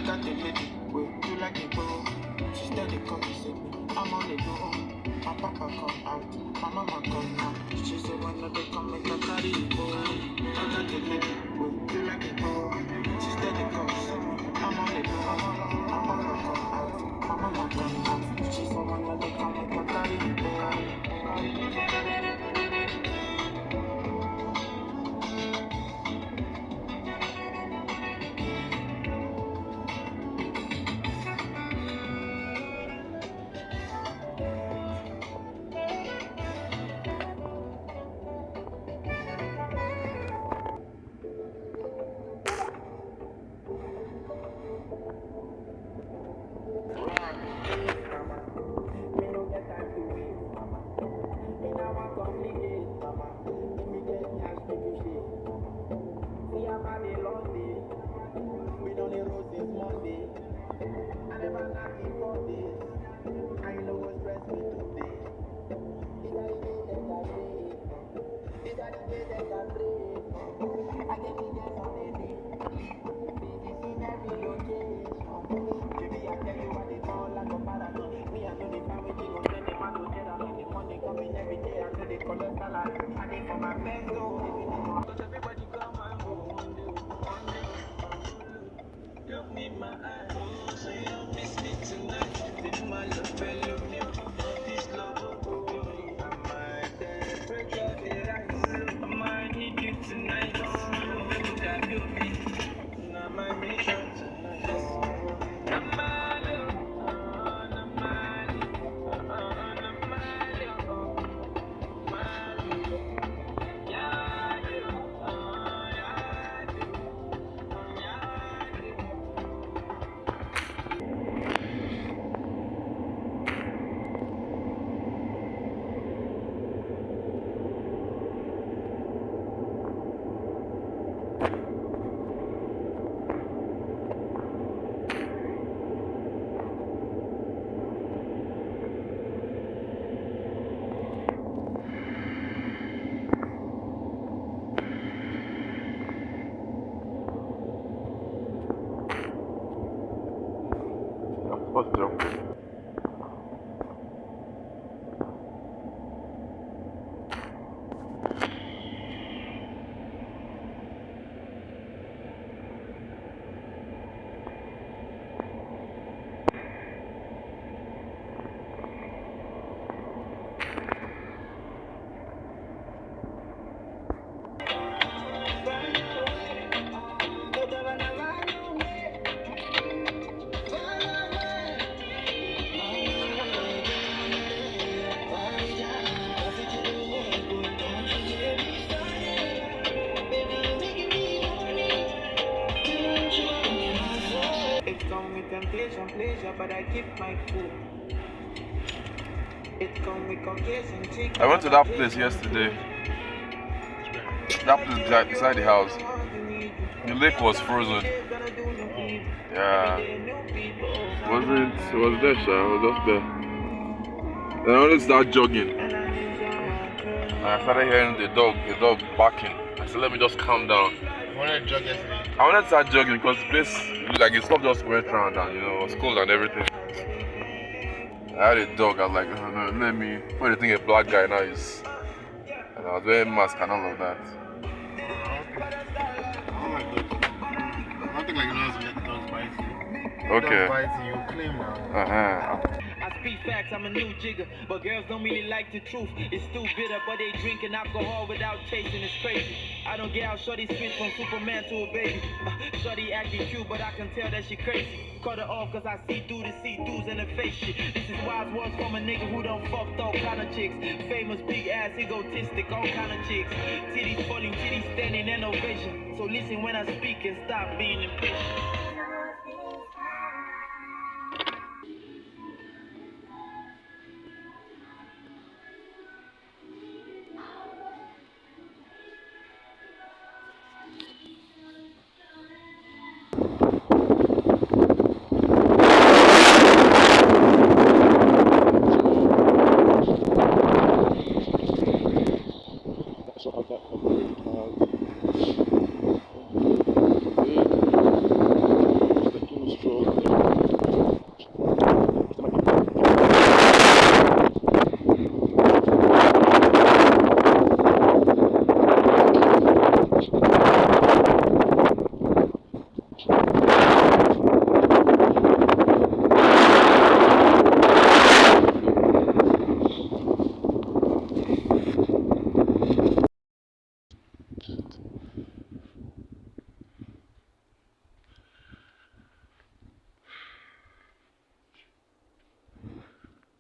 got the lady, we do like a bro. She steady come to see me, I'm on the door. My papa come out, my mama come out. She said when they come make a carry the boy. I got the lady, we do like a bro. She steady come to see me, I'm on the door. My papa come out, my mama come out. She said when they come make a carry the boy. What's the joke? It come with temptation, pleasure, but I keep my cool. It come with Caucasian chick. I went to that place yesterday. That place beside the house. The lake was frozen. Yeah. It was there, sir. I was just there. Then I only started jogging. And I started hearing the dog barking. I said, let me just calm down. You wanted to jog yesterday? I wanted to start jogging because the place, like, it stopped just went round and, it was cold and everything. I had a dog. I was like, oh, no, let me. What do you think a black guy now is? And I was wearing mask and all of that. Nothing like you let the dogs bite you. Okay. Dogs bite you, you claim now. I speak facts, I'm a new jigger, but girls don't really like the truth. It's too bitter, but they drinking alcohol without tasting. It's crazy. I don't get how shorty switch from Superman to a baby. Shorty acting cute, but I can tell that she crazy. Cut her off cause I see through the see-throughs in the face shit. This is wise words from a nigga who done fucked all kind of chicks. Famous, big ass, egotistic, all kind of chicks. Titties falling, titties standing, and ovation. So listen when I speak and stop being impatient. it.